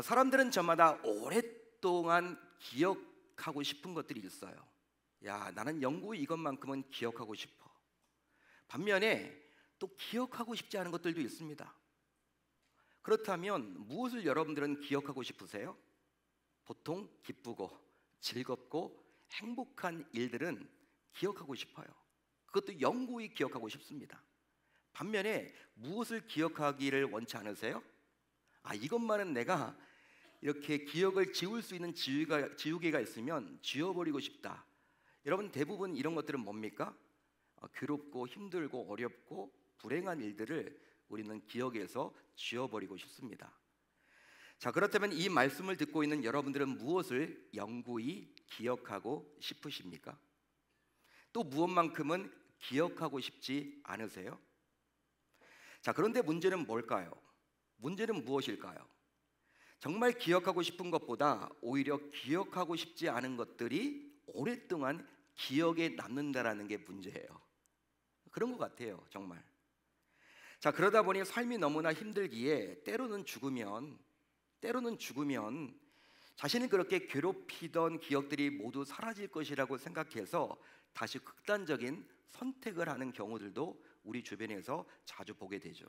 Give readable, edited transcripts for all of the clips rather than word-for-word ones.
사람들은 저마다 오랫동안 기억하고 싶은 것들이 있어요. 야, 나는 영구히 이것만큼은 기억하고 싶어. 반면에 또 기억하고 싶지 않은 것들도 있습니다. 그렇다면 무엇을 여러분들은 기억하고 싶으세요? 보통 기쁘고 즐겁고 행복한 일들은 기억하고 싶어요. 그것도 영구히 기억하고 싶습니다. 반면에 무엇을 기억하기를 원치 않으세요? 이것만은 내가 이렇게 기억을 지울 수 있는 지우개가 있으면 지워버리고 싶다. 여러분, 대부분 이런 것들은 뭡니까? 괴롭고 힘들고 어렵고 불행한 일들을 우리는 기억에서 지워버리고 싶습니다. 자, 그렇다면 이 말씀을 듣고 있는 여러분들은 무엇을 영구히 기억하고 싶으십니까? 또 무엇만큼은 기억하고 싶지 않으세요? 자, 그런데 문제는 뭘까요? 문제는 무엇일까요? 정말 기억하고 싶은 것보다 오히려 기억하고 싶지 않은 것들이 오랫동안 기억에 남는다라는 게 문제예요. 그런 것 같아요, 정말. 자, 그러다 보니 삶이 너무나 힘들기에 때로는 죽으면 자신이 그렇게 괴롭히던 기억들이 모두 사라질 것이라고 생각해서 다시 극단적인 선택을 하는 경우들도 우리 주변에서 자주 보게 되죠.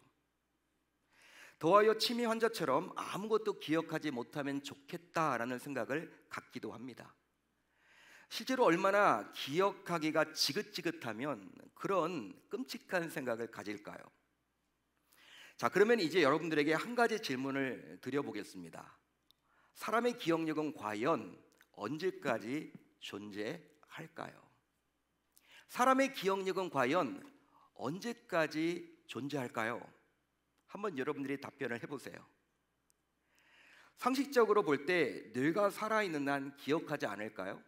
더하여 치매 환자처럼 아무것도 기억하지 못하면 좋겠다라는 생각을 갖기도 합니다. 실제로 얼마나 기억하기가 지긋지긋하면 그런 끔찍한 생각을 가질까요? 자, 그러면 이제 여러분들에게 한 가지 질문을 드려보겠습니다. 사람의 기억력은 과연 언제까지 존재할까요? 사람의 기억력은 과연 언제까지 존재할까요? 한번 여러분들이 답변을 해보세요. 상식적으로 볼 때 뇌가 살아있는 한 기억하지 않을까요?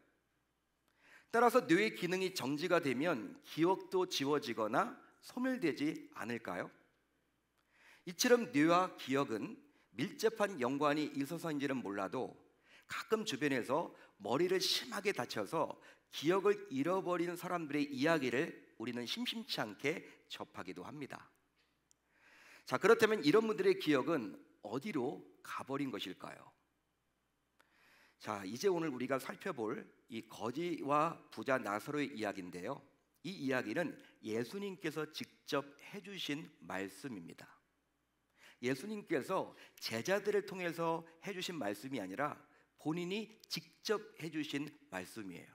따라서 뇌의 기능이 정지가 되면 기억도 지워지거나 소멸되지 않을까요? 이처럼 뇌와 기억은 밀접한 연관이 있어서인지는 몰라도 가끔 주변에서 머리를 심하게 다쳐서 기억을 잃어버리는 사람들의 이야기를 우리는 심심치 않게 접하기도 합니다. 자, 그렇다면 이런 분들의 기억은 어디로 가버린 것일까요? 자, 이제 오늘 우리가 살펴볼 이 거지와 부자 나사로의 이야기인데요, 이 이야기는 예수님께서 직접 해주신 말씀입니다. 예수님께서 제자들을 통해서 해주신 말씀이 아니라 본인이 직접 해주신 말씀이에요.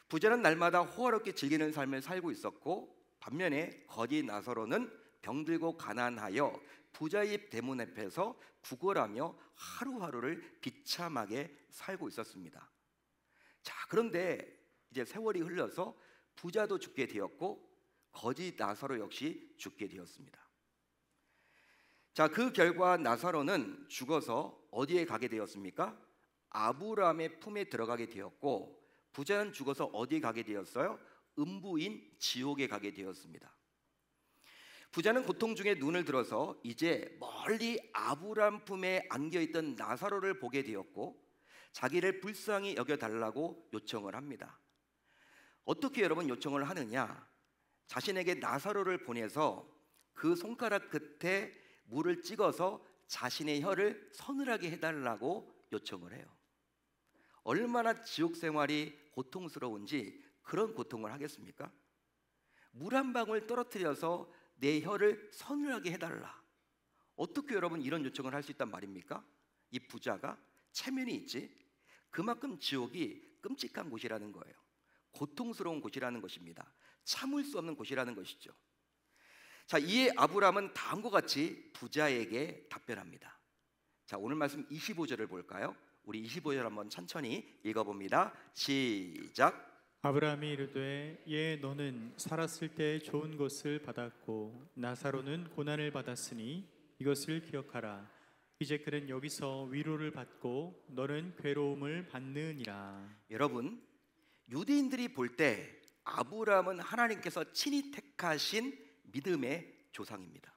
부자는 날마다 호화롭게 즐기는 삶을 살고 있었고, 반면에 거지 나사로는 병들고 가난하여 부자의 대문 앞에서 구걸하며 하루하루를 비참하게 살고 있었습니다. 자, 그런데 이제 세월이 흘러서 부자도 죽게 되었고 거지 나사로 역시 죽게 되었습니다. 자, 그 결과 나사로는 죽어서 어디에 가게 되었습니까? 아브라함의 품에 들어가게 되었고, 부자는 죽어서 어디에 가게 되었어요? 음부인 지옥에 가게 되었습니다. 부자는 고통 중에 눈을 들어서 이제 멀리 아브라함 품에 안겨있던 나사로를 보게 되었고, 자기를 불쌍히 여겨달라고 요청을 합니다. 어떻게 여러분 요청을 하느냐? 자신에게 나사로를 보내서 그 손가락 끝에 물을 찍어서 자신의 혀를 서늘하게 해달라고 요청을 해요. 얼마나 지옥 생활이 고통스러운지 그런 고통을 하겠습니까? 물 한 방울 떨어뜨려서 내 혀를 서늘하게 해달라. 어떻게 여러분 이런 요청을 할 수 있단 말입니까? 이 부자가 체면이 있지, 그만큼 지옥이 끔찍한 곳이라는 거예요. 고통스러운 곳이라는 것입니다. 참을 수 없는 곳이라는 것이죠. 자, 이에 아브라함은 다음과 같이 부자에게 답변합니다. 자, 오늘 말씀 25절을 볼까요? 우리 25절 한번 천천히 읽어봅니다. 시작. 아브라함이 이르되 예, 너는 살았을 때 좋은 것을 받았고 나사로는 고난을 받았으니 이것을 기억하라. 이제 그는 여기서 위로를 받고 너는 괴로움을 받느니라. 여러분, 유대인들이 볼 때 아브라함은 하나님께서 친히 택하신 믿음의 조상입니다.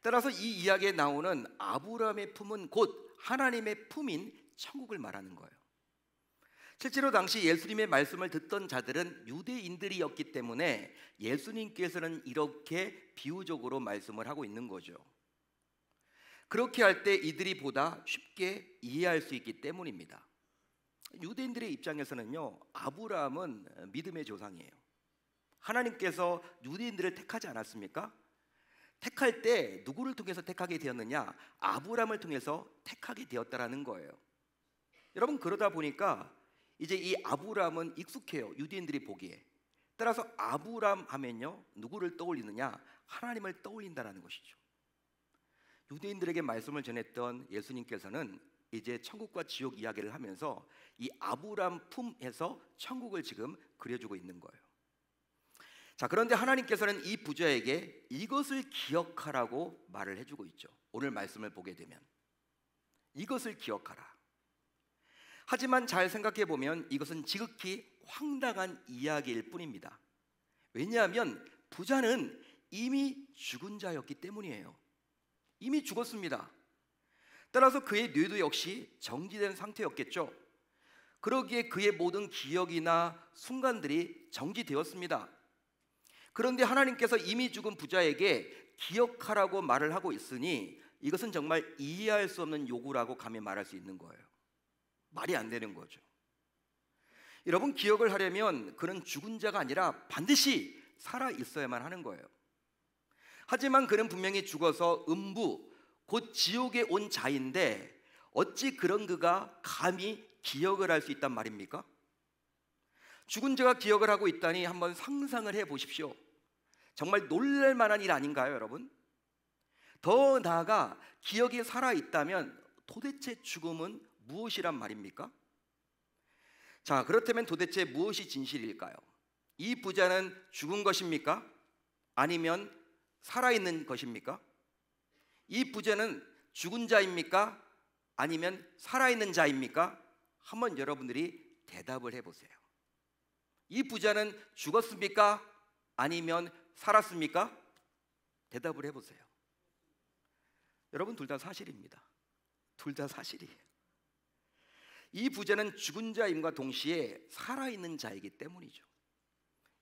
따라서 이 이야기에 나오는 아브라함의 품은 곧 하나님의 품인 천국을 말하는 거예요. 실제로 당시 예수님의 말씀을 듣던 자들은 유대인들이었기 때문에 예수님께서는 이렇게 비유적으로 말씀을 하고 있는 거죠. 그렇게 할 때 이들이 보다 쉽게 이해할 수 있기 때문입니다. 유대인들의 입장에서는요, 아브라함은 믿음의 조상이에요. 하나님께서 유대인들을 택하지 않았습니까? 택할 때 누구를 통해서 택하게 되었느냐? 아브라함을 통해서 택하게 되었다라는 거예요. 여러분, 그러다 보니까 이제 이 아브라함은 익숙해요, 유대인들이 보기에. 따라서 아브라함 하면요, 누구를 떠올리느냐? 하나님을 떠올린다라는 것이죠. 유대인들에게 말씀을 전했던 예수님께서는 이제 천국과 지옥 이야기를 하면서 이 아브라함 품에서 천국을 지금 그려주고 있는 거예요. 자, 그런데 하나님께서는 이 부자에게 이것을 기억하라고 말을 해주고 있죠. 오늘 말씀을 보게 되면 이것을 기억하라. 하지만 잘 생각해 보면 이것은 지극히 황당한 이야기일 뿐입니다. 왜냐하면 부자는 이미 죽은 자였기 때문이에요. 이미 죽었습니다. 따라서 그의 뇌도 역시 정지된 상태였겠죠. 그러기에 그의 모든 기억이나 순간들이 정지되었습니다. 그런데 하나님께서 이미 죽은 부자에게 기억하라고 말을 하고 있으니 이것은 정말 이해할 수 없는 요구라고 감히 말할 수 있는 거예요. 말이 안 되는 거죠. 여러분, 기억을 하려면 그는 죽은 자가 아니라 반드시 살아 있어야만 하는 거예요. 하지만 그는 분명히 죽어서 음부, 곧 지옥에 온 자인데 어찌 그런 그가 감히 기억을 할 수 있단 말입니까? 죽은 자가 기억을 하고 있다니 한번 상상을 해 보십시오. 정말 놀랄 만한 일 아닌가요, 여러분? 더 나아가 기억이 살아있다면 도대체 죽음은 무엇이란 말입니까? 자, 그렇다면 도대체 무엇이 진실일까요? 이 부자는 죽은 것입니까? 아니면 살아있는 것입니까? 이 부자는 죽은 자입니까? 아니면 살아있는 자입니까? 한번 여러분들이 대답을 해보세요. 이 부자는 죽었습니까? 아니면 살았습니까? 대답을 해보세요. 여러분, 둘 다 사실입니다. 둘 다 사실이에요. 이 부자는 죽은 자임과 동시에 살아있는 자이기 때문이죠.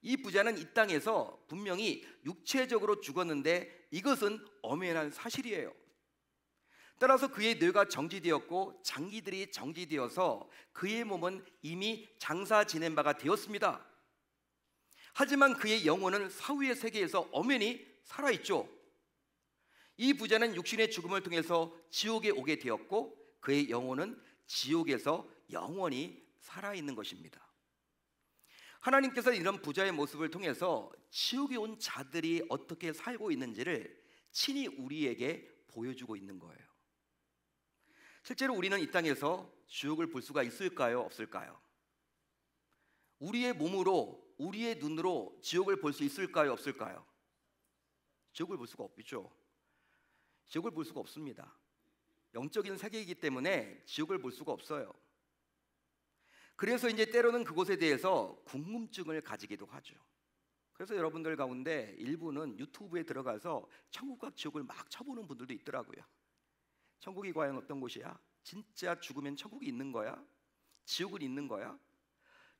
이 부자는 이 땅에서 분명히 육체적으로 죽었는데 이것은 엄연한 사실이에요. 따라서 그의 뇌가 정지되었고 장기들이 정지되어서 그의 몸은 이미 장사 지낸 바가 되었습니다. 하지만 그의 영혼은 사후의 세계에서 엄연히 살아있죠. 이 부자는 육신의 죽음을 통해서 지옥에 오게 되었고 그의 영혼은 지옥에서 영원히 살아있는 것입니다. 하나님께서 이런 부자의 모습을 통해서 지옥에 온 자들이 어떻게 살고 있는지를 친히 우리에게 보여주고 있는 거예요. 실제로 우리는 이 땅에서 지옥을 볼 수가 있을까요? 없을까요? 우리의 몸으로, 우리의 눈으로 지옥을 볼 수 있을까요? 없을까요? 지옥을 볼 수가 없죠. 지옥을 볼 수가 없습니다. 영적인 세계이기 때문에 지옥을 볼 수가 없어요. 그래서 이제 때로는 그곳에 대해서 궁금증을 가지기도 하죠. 그래서 여러분들 가운데 일부는 유튜브에 들어가서 천국과 지옥을 막 쳐보는 분들도 있더라고요. 천국이 과연 어떤 곳이야? 진짜 죽으면 천국이 있는 거야? 지옥은 있는 거야?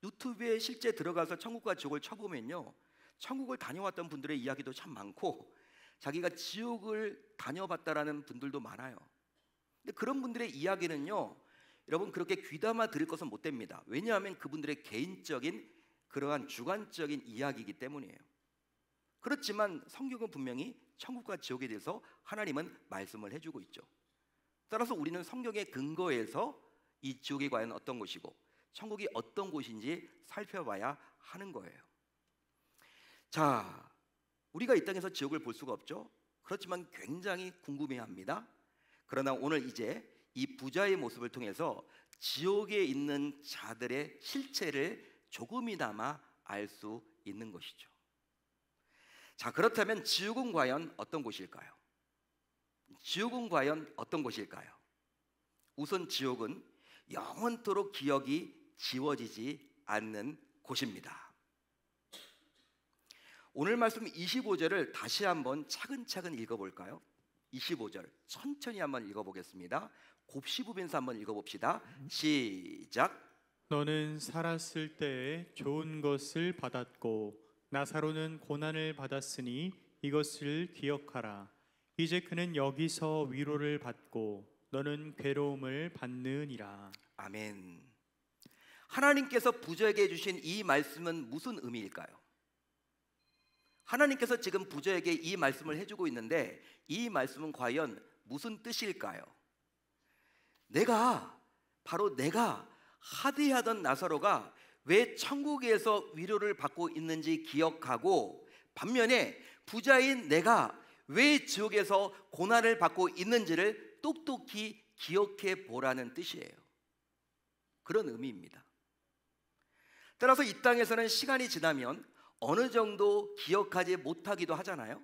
유튜브에 실제 들어가서 천국과 지옥을 쳐보면요, 천국을 다녀왔던 분들의 이야기도 참 많고 자기가 지옥을 다녀봤다라는 분들도 많아요. 근데 그런 분들의 이야기는요, 여러분 그렇게 귀담아 들을 것은 못 됩니다. 왜냐하면 그분들의 개인적인 그러한 주관적인 이야기이기 때문이에요. 그렇지만 성경은 분명히 천국과 지옥에 대해서 하나님은 말씀을 해주고 있죠. 따라서 우리는 성경의 근거에서 이 지옥이 과연 어떤 곳이고 천국이 어떤 곳인지 살펴봐야 하는 거예요. 자, 우리가 이 땅에서 지옥을 볼 수가 없죠. 그렇지만 굉장히 궁금해합니다. 그러나 오늘 이제 이 부자의 모습을 통해서 지옥에 있는 자들의 실체를 조금이나마 알 수 있는 것이죠. 자, 그렇다면 지옥은 과연 어떤 곳일까요? 지옥은 과연 어떤 곳일까요? 우선 지옥은 영원토록 기억이 지워지지 않는 곳입니다. 오늘 말씀 25절을 다시 한번 차근차근 읽어볼까요? 25절 천천히 한번 읽어보겠습니다. 곱씹으면서 한번 읽어봅시다. 시작. 너는 살았을 때에 좋은 것을 받았고 나사로는 고난을 받았으니 이것을 기억하라. 이제 그는 여기서 위로를 받고 너는 괴로움을 받느니라. 아멘. 하나님께서 부자에게 주신 이 말씀은 무슨 의미일까요? 하나님께서 지금 부자에게 이 말씀을 해주고 있는데 이 말씀은 과연 무슨 뜻일까요? 바로 내가 하대하던 나사로가 왜 천국에서 위로를 받고 있는지 기억하고, 반면에 부자인 내가 왜 지옥에서 고난을 받고 있는지를 똑똑히 기억해 보라는 뜻이에요. 그런 의미입니다. 따라서 이 땅에서는 시간이 지나면 어느 정도 기억하지 못하기도 하잖아요.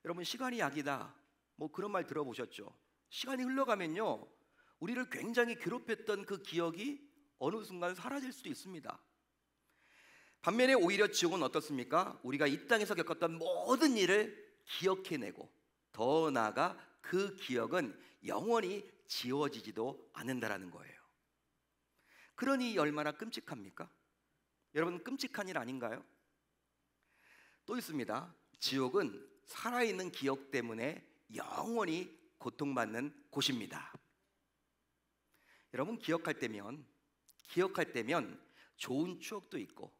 여러분, 시간이 약이다, 뭐 그런 말 들어보셨죠? 시간이 흘러가면요, 우리를 굉장히 괴롭혔던 그 기억이 어느 순간 사라질 수도 있습니다. 반면에 오히려 지옥은 어떻습니까? 우리가 이 땅에서 겪었던 모든 일을 기억해내고, 더 나아가 그 기억은 영원히 지워지지도 않는다라는 거예요. 그러니 얼마나 끔찍합니까? 여러분, 끔찍한 일 아닌가요? 또 있습니다. 지옥은 살아있는 기억 때문에 영원히 고통받는 곳입니다. 여러분, 기억할 때면 좋은 추억도 있고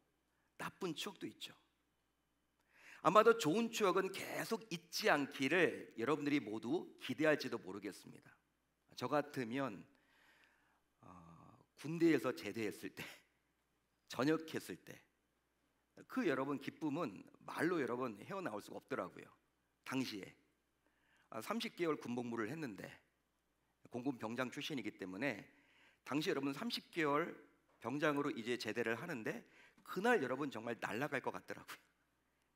나쁜 추억도 있죠. 아마도 좋은 추억은 계속 잊지 않기를 여러분들이 모두 기대할지도 모르겠습니다. 저 같으면 군대에서 제대했을 때, 전역했을 때 그 여러분 기쁨은 말로 여러분 헤어나올 수가 없더라고요. 당시에 30개월 군복무를 했는데, 공군 병장 출신이기 때문에 당시 여러분 30개월 병장으로 이제 제대를 하는데, 그날 여러분 정말 날아갈 것 같더라고요.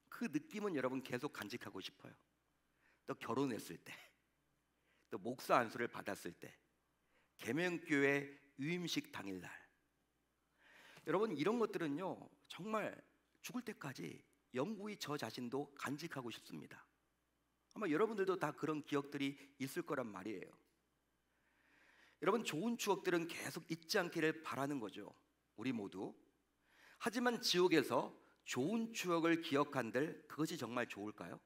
그 느낌은 여러분 계속 간직하고 싶어요. 또 결혼했을 때, 또 목사 안수를 받았을 때, 계명교회 유임식 당일날, 여러분 이런 것들은요 정말 죽을 때까지 영구히 저 자신도 간직하고 싶습니다. 아마 여러분들도 다 그런 기억들이 있을 거란 말이에요. 여러분, 좋은 추억들은 계속 잊지 않기를 바라는 거죠, 우리 모두. 하지만 지옥에서 좋은 추억을 기억한들 그것이 정말 좋을까요?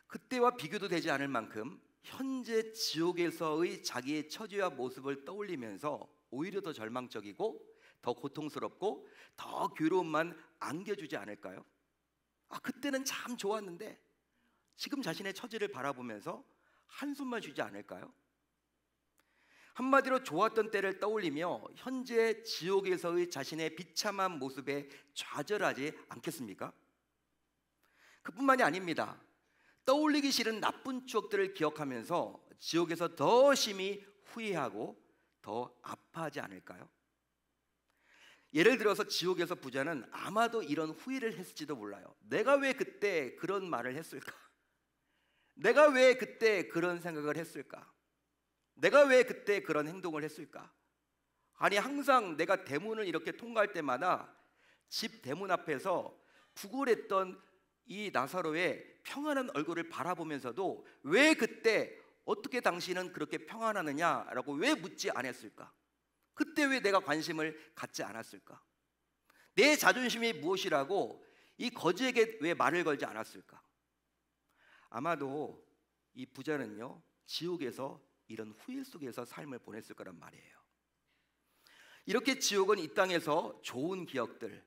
그때와 비교도 되지 않을 만큼 현재 지옥에서의 자기의 처지와 모습을 떠올리면서 오히려 더 절망적이고 더 고통스럽고 더 괴로움만 안겨주지 않을까요? 그때는 참 좋았는데 지금 자신의 처지를 바라보면서 한숨만 쉬지 않을까요? 한마디로 좋았던 때를 떠올리며 현재 지옥에서의 자신의 비참한 모습에 좌절하지 않겠습니까? 그뿐만이 아닙니다. 떠올리기 싫은 나쁜 추억들을 기억하면서 지옥에서 더 심히 후회하고 더 아파하지 않을까요? 예를 들어서 지옥에서 부자는 아마도 이런 후회를 했을지도 몰라요. 내가 왜 그때 그런 말을 했을까? 내가 왜 그때 그런 생각을 했을까? 내가 왜 그때 그런 행동을 했을까? 아니, 항상 내가 대문을 이렇게 통과할 때마다 집 대문 앞에서 구걸했던 이 나사로의 평안한 얼굴을 바라보면서도 왜 그때 어떻게 당신은 그렇게 평안하느냐라고 왜 묻지 않았을까? 그때 왜 내가 관심을 갖지 않았을까? 내 자존심이 무엇이라고 이 거지에게 왜 말을 걸지 않았을까? 아마도 이 부자는요 지옥에서 이런 후회 속에서 삶을 보냈을 거란 말이에요. 이렇게 지옥은 이 땅에서 좋은 기억들,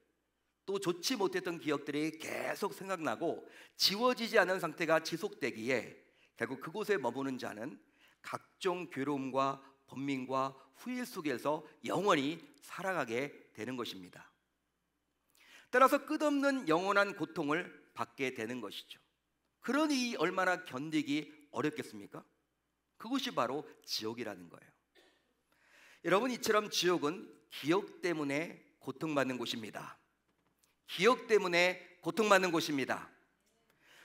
또 좋지 못했던 기억들이 계속 생각나고 지워지지 않은 상태가 지속되기에 결국 그곳에 머무는 자는 각종 괴로움과 번민과 후회 속에서 영원히 살아가게 되는 것입니다. 따라서 끝없는 영원한 고통을 받게 되는 것이죠. 그러니 얼마나 견디기 어렵겠습니까? 그것이 바로 지옥이라는 거예요. 여러분, 이처럼 지옥은 기억 때문에 고통받는 곳입니다. 기억 때문에 고통받는 곳입니다.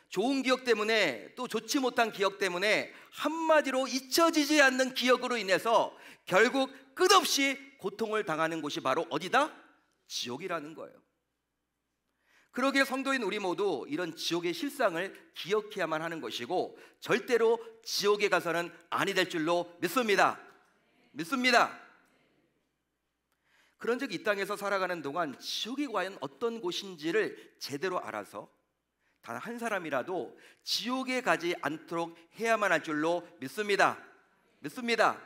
좋은 기억 때문에, 또 좋지 못한 기억 때문에, 한마디로 잊혀지지 않는 기억으로 인해서 결국 끝없이 고통을 당하는 곳이 바로 어디다? 지옥이라는 거예요. 그러기에 성도인 우리 모두 이런 지옥의 실상을 기억해야만 하는 것이고, 절대로 지옥에 가서는 아니 될 줄로 믿습니다. 그런즉 이 땅에서 살아가는 동안 지옥이 과연 어떤 곳인지를 제대로 알아서 단 한 사람이라도 지옥에 가지 않도록 해야만 할 줄로 믿습니다. 믿습니다.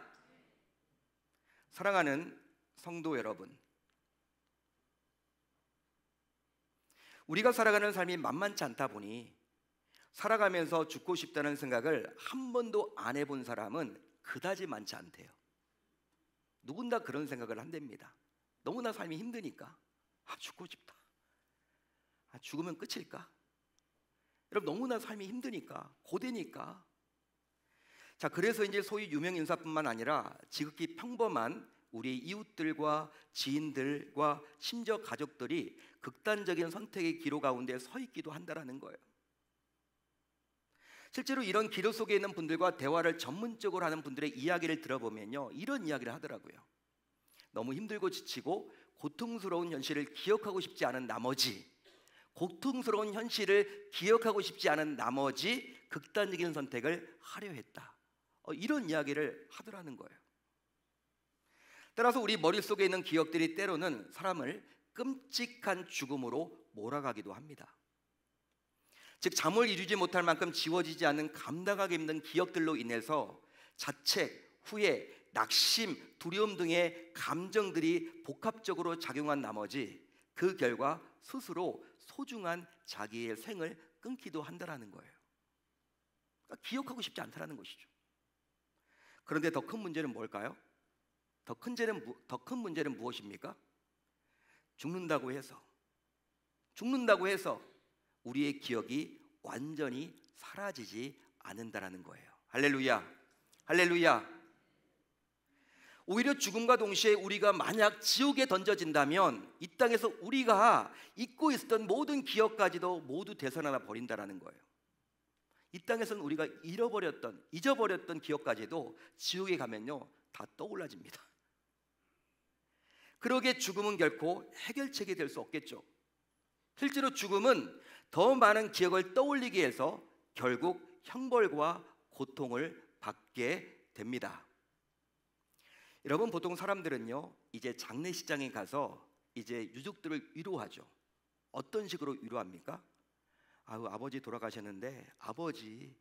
사랑하는 성도 여러분, 우리가 살아가는 삶이 만만치 않다 보니 살아가면서 죽고 싶다는 생각을 한 번도 안 해본 사람은 그다지 많지 않대요. 누군가 그런 생각을 한답니다. 너무나 삶이 힘드니까. 죽고 싶다. 죽으면 끝일까? 여러분, 너무나 삶이 힘드니까, 고되니까. 자, 그래서 이제 소위 유명 인사뿐만 아니라 지극히 평범한 우리 이웃들과 지인들과 심지어 가족들이 극단적인 선택의 기로 가운데 서 있기도 한다라는 거예요. 실제로 이런 기로 속에 있는 분들과 대화를 전문적으로 하는 분들의 이야기를 들어보면요, 이런 이야기를 하더라고요. 너무 힘들고 지치고 고통스러운 현실을 기억하고 싶지 않은 나머지, 고통스러운 현실을 기억하고 싶지 않은 나머지 극단적인 선택을 하려 했다. 이런 이야기를 하더라는 거예요. 따라서 우리 머릿속에 있는 기억들이 때로는 사람을 끔찍한 죽음으로 몰아가기도 합니다. 즉, 잠을 이루지 못할 만큼 지워지지 않는 감당하기 힘든 기억들로 인해서 자책, 후회, 낙심, 두려움 등의 감정들이 복합적으로 작용한 나머지 그 결과 스스로 소중한 자기의 생을 끊기도 한다라는 거예요. 그러니까 기억하고 싶지 않다라는 것이죠. 그런데 더 큰 문제는 뭘까요? 더 큰 문제는 무엇입니까? 죽는다고 해서 우리의 기억이 완전히 사라지지 않는다라는 거예요. 할렐루야, 할렐루야. 오히려 죽음과 동시에 우리가 만약 지옥에 던져진다면 이 땅에서 우리가 잊고 있었던 모든 기억까지도 모두 되살아나 버린다라는 거예요. 이 땅에서는 우리가 잊어버렸던 기억까지도 지옥에 가면요, 다 떠올라집니다. 그러기에 죽음은 결코 해결책이 될 수 없겠죠. 실제로 죽음은 더 많은 기억을 떠올리기 위해서 결국 형벌과 고통을 받게 됩니다. 여러분, 보통 사람들은요, 이제 장례식장에 가서 이제 유족들을 위로하죠. 어떤 식으로 위로합니까? 아버지 돌아가셨는데 아버지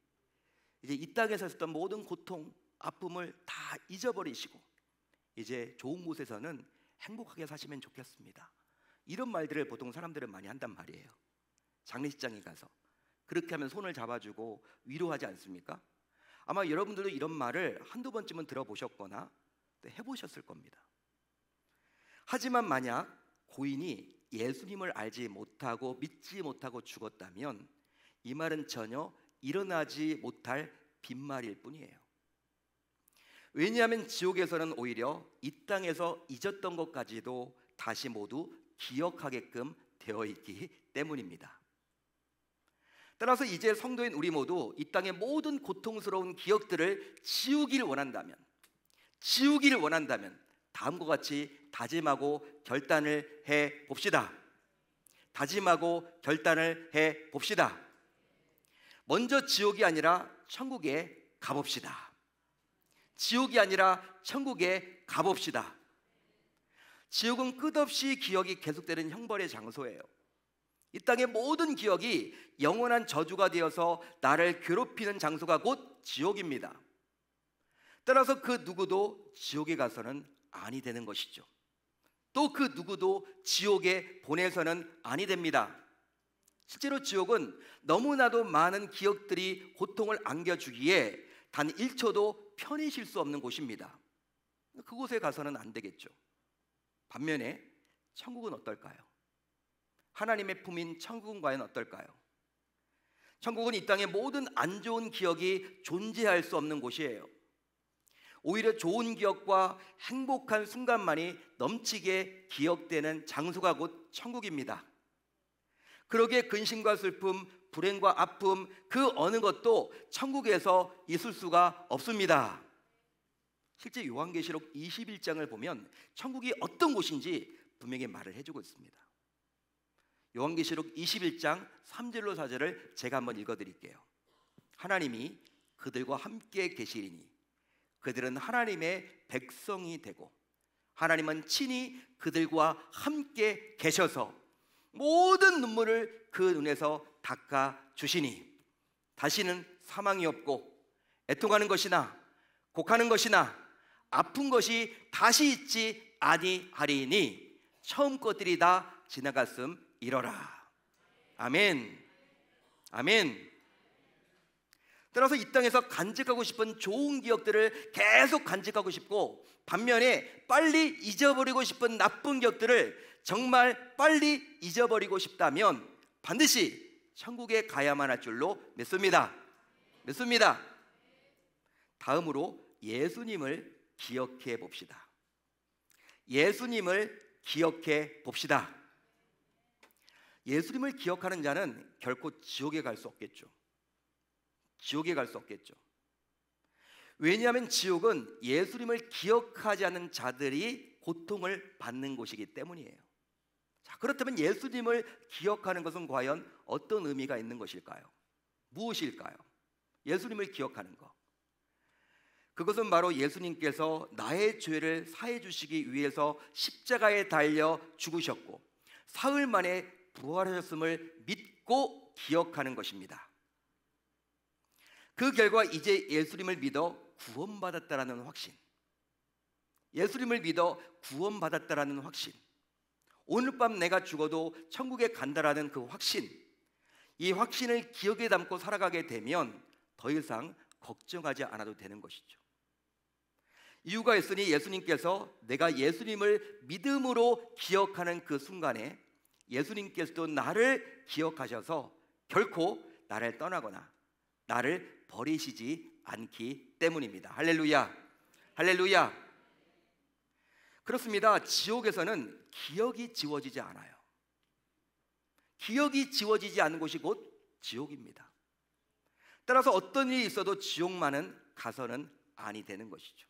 이제 이 땅에서 했던 모든 고통, 아픔을 다 잊어버리시고 이제 좋은 곳에서는 행복하게 사시면 좋겠습니다. 이런 말들을 보통 사람들은 많이 한단 말이에요. 장례식장에 가서 그렇게 하면 손을 잡아주고 위로하지 않습니까? 아마 여러분들도 이런 말을 한두 번쯤은 들어보셨거나 해보셨을 겁니다. 하지만 만약 고인이 예수님을 알지 못하고 믿지 못하고 죽었다면 이 말은 전혀 일어나지 못할 빈말일 뿐이에요. 왜냐하면 지옥에서는 오히려 이 땅에서 잊었던 것까지도 다시 모두 기억하게끔 되어 있기 때문입니다. 따라서 이제 성도인 우리 모두 이 땅의 모든 고통스러운 기억들을 지우기를 원한다면 다음과 같이 다짐하고 결단을 해 봅시다. 먼저 지옥이 아니라 천국에 가봅시다. 지옥은 끝없이 기억이 계속되는 형벌의 장소예요. 이 땅의 모든 기억이 영원한 저주가 되어서 나를 괴롭히는 장소가 곧 지옥입니다. 따라서 그 누구도 지옥에 가서는 아니 되는 것이죠. 또 그 누구도 지옥에 보내서는 아니 됩니다. 실제로 지옥은 너무나도 많은 기억들이 고통을 안겨주기에 단 1초도 편히 쉴 수 없는 곳입니다. 그곳에 가서는 안 되겠죠. 반면에 천국은 어떨까요? 하나님의 품인 천국은 과연 어떨까요? 천국은 이 땅의 모든 안 좋은 기억이 존재할 수 없는 곳이에요. 오히려 좋은 기억과 행복한 순간만이 넘치게 기억되는 장소가 곧 천국입니다. 그러기에 근심과 슬픔, 불행과 아픔 그 어느 것도 천국에서 있을 수가 없습니다. 실제 요한계시록 21장을 보면 천국이 어떤 곳인지 분명히 말을 해주고 있습니다. 요한계시록 21장 3절로 4절을 제가 한번 읽어드릴게요. 하나님이 그들과 함께 계시리니 그들은 하나님의 백성이 되고 하나님은 친히 그들과 함께 계셔서 모든 눈물을 그 눈에서 닦아 주시니 다시는 사망이 없고 애통하는 것이나 곡하는 것이나 아픈 것이 다시 있지 아니하리니 처음 것들이 다 지나갔음 이러라. 아멘. 아멘. 따라서 이 땅에서 간직하고 싶은 좋은 기억들을 계속 간직하고 싶고, 반면에 빨리 잊어버리고 싶은 나쁜 기억들을 정말 빨리 잊어버리고 싶다면 반드시 천국에 가야만 할 줄로 믿습니다. 믿습니다. 다음으로 예수님을 기억해 봅시다. 예수님을 기억해 봅시다. 예수님을 기억하는 자는 결코 지옥에 갈 수 없겠죠. 지옥에 갈 수 없겠죠. 왜냐하면 지옥은 예수님을 기억하지 않는 자들이 고통을 받는 곳이기 때문이에요. 자, 그렇다면 예수님을 기억하는 것은 과연 어떤 의미가 있는 것일까요? 무엇일까요? 예수님을 기억하는 것, 그것은 바로 예수님께서 나의 죄를 사해 주시기 위해서 십자가에 달려 죽으셨고 사흘 만에 부활하셨음을 믿고 기억하는 것입니다. 그 결과 이제 예수님을 믿어 구원받았다라는 확신, 예수님을 믿어 구원받았다라는 확신, 오늘 밤 내가 죽어도 천국에 간다라는 그 확신, 이 확신을 기억에 담고 살아가게 되면 더 이상 걱정하지 않아도 되는 것이죠. 이유가 있으니 예수님께서 내가 예수님을 믿음으로 기억하는 그 순간에 예수님께서도 나를 기억하셔서 결코 나를 떠나거나 나를 버리시지 않기 때문입니다. 할렐루야. 할렐루야. 그렇습니다. 지옥에서는 기억이 지워지지 않아요. 기억이 지워지지 않는 곳이 곧 지옥입니다. 따라서 어떤 일이 있어도 지옥만은 가서는 아니 되는 것이죠.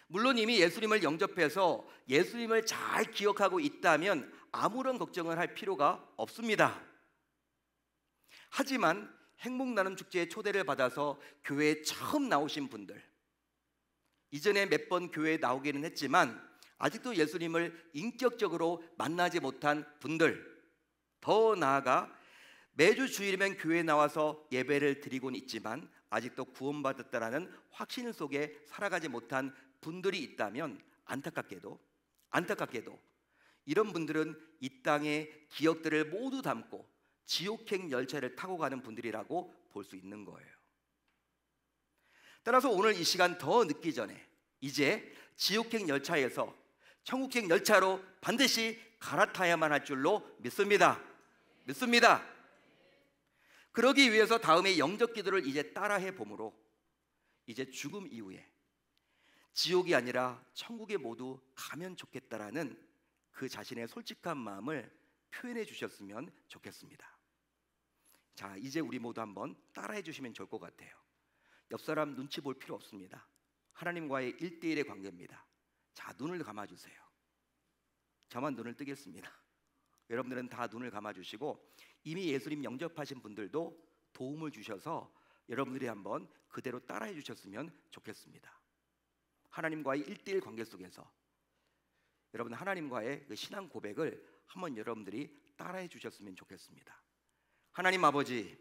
물론 이미 예수님을 영접해서 예수님을 잘 기억하고 있다면 아무런 걱정을 할 필요가 없습니다. 하지만 행복나눔 축제에 초대를 받아서 교회에 처음 나오신 분들, 이전에 몇 번 교회에 나오기는 했지만 아직도 예수님을 인격적으로 만나지 못한 분들, 더 나아가 매주 주일이면 교회에 나와서 예배를 드리고는 있지만 아직도 구원받았다라는 확신 속에 살아가지 못한 분들이 있다면 안타깝게도 이런 분들은 이 땅의 기억들을 모두 담고 지옥행 열차를 타고 가는 분들이라고 볼 수 있는 거예요. 따라서 오늘 이 시간 더 늦기 전에 이제 지옥행 열차에서 천국행 열차로 반드시 갈아타야만 할 줄로 믿습니다. 믿습니다. 그러기 위해서 다음에 영접 기도를 이제 따라해 보므로 이제 죽음 이후에 지옥이 아니라 천국에 모두 가면 좋겠다라는 그 자신의 솔직한 마음을 표현해 주셨으면 좋겠습니다. 자, 이제 우리 모두 한번 따라해 주시면 좋을 것 같아요. 옆 사람 눈치 볼 필요 없습니다. 하나님과의 1대1의 관계입니다. 자, 눈을 감아주세요. 저만 눈을 뜨겠습니다. 여러분들은 다 눈을 감아주시고 이미 예수님 영접하신 분들도 도움을 주셔서 여러분들이 한번 그대로 따라해 주셨으면 좋겠습니다. 하나님과의 1대1 관계 속에서 여러분 하나님과의 그 신앙 고백을 한번 여러분들이 따라해 주셨으면 좋겠습니다. 하나님 아버지,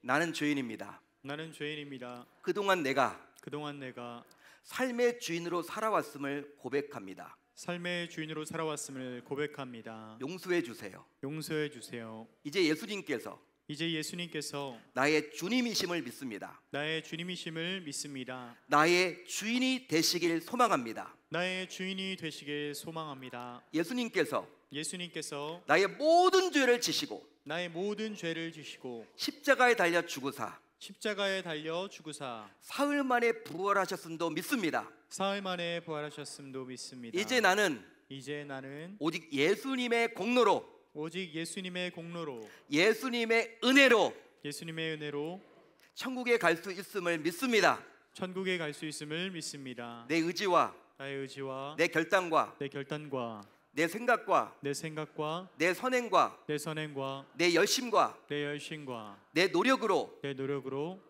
나는 죄인입니다. 그동안 내가 삶의 주인으로 살아왔음을 고백합니다. 용서해 주세요. 이제 예수님께서 나의 주님이심을 믿습니다. 나의 주인이 되시길 소망합니다. 예수님께서 나의 모든 죄를 지시고 십자가에 달려 죽으사 사흘 만에 부활하셨음도 믿습니다. 이제 나는 오직 예수님의 공로로 예수님의 은혜로 천국에 갈 수 있음을 믿습니다. 내 의지와 내 결단과 내 생각과 내 선행과 내 열심과 내 노력으로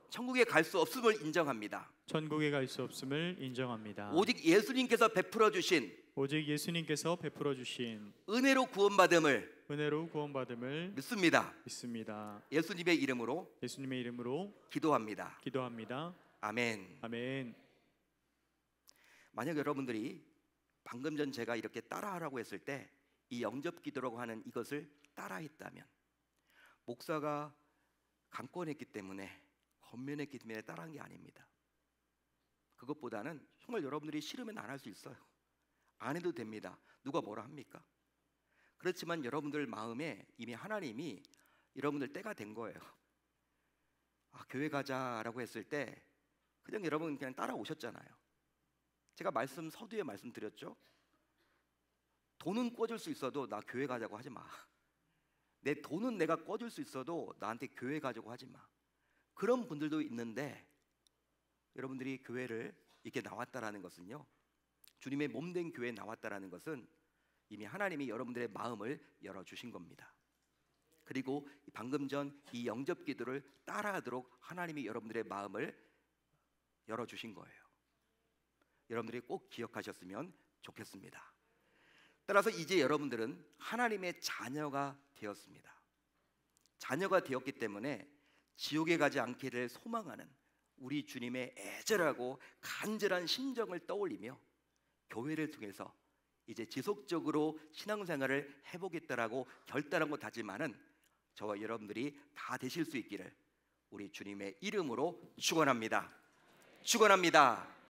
천국에 갈 수 없음을 인정합니다. 천국에 갈 수 없음을 인정합니다. 오직 예수님께서 베풀어 주신 오직 예수님께서 베풀어 주신 은혜로 구원받음을 은혜로 구원받음을 믿습니다. 믿습니다. 예수님의 이름으로 예수님의 이름으로 기도합니다. 기도합니다. 아멘. 아멘. 만약 여러분들이 방금 전 제가 이렇게 따라하라고 했을 때 이 영접 기도라고 하는 이것을 따라했다면, 목사가 강권했기 때문에 권면했기 때문에 따라한 게 아닙니다. 그것보다는 정말 여러분들이 싫으면 안 할 수 있어요. 안 해도 됩니다. 누가 뭐라 합니까? 그렇지만 여러분들 마음에 이미 하나님이 여러분들 때가 된 거예요. 교회 가자라고 했을 때 그냥 여러분 그냥 따라오셨잖아요. 제가 서두에 말씀드렸죠. 돈은 꿔줄 수 있어도 나 교회 가자고 하지 마. 내 돈은 내가 꿔줄 수 있어도 나한테 교회 가자고 하지 마. 그런 분들도 있는데, 여러분들이 교회를 이렇게 나왔다라는 것은요, 주님의 몸된 교회에 나왔다라는 것은 이미 하나님이 여러분들의 마음을 열어주신 겁니다. 그리고 방금 전 이 영접 기도를 따라하도록 하나님이 여러분들의 마음을 열어주신 거예요. 여러분들이 꼭 기억하셨으면 좋겠습니다. 따라서 이제 여러분들은 하나님의 자녀가 되었습니다. 자녀가 되었기 때문에 지옥에 가지 않기를 소망하는 우리 주님의 애절하고 간절한 심정을 떠올리며 교회를 통해서 이제 지속적으로 신앙생활을 해보겠다라고 결단하고 다짐하는 저와 여러분들이 다 되실 수 있기를 우리 주님의 이름으로 축원합니다. 축원합니다.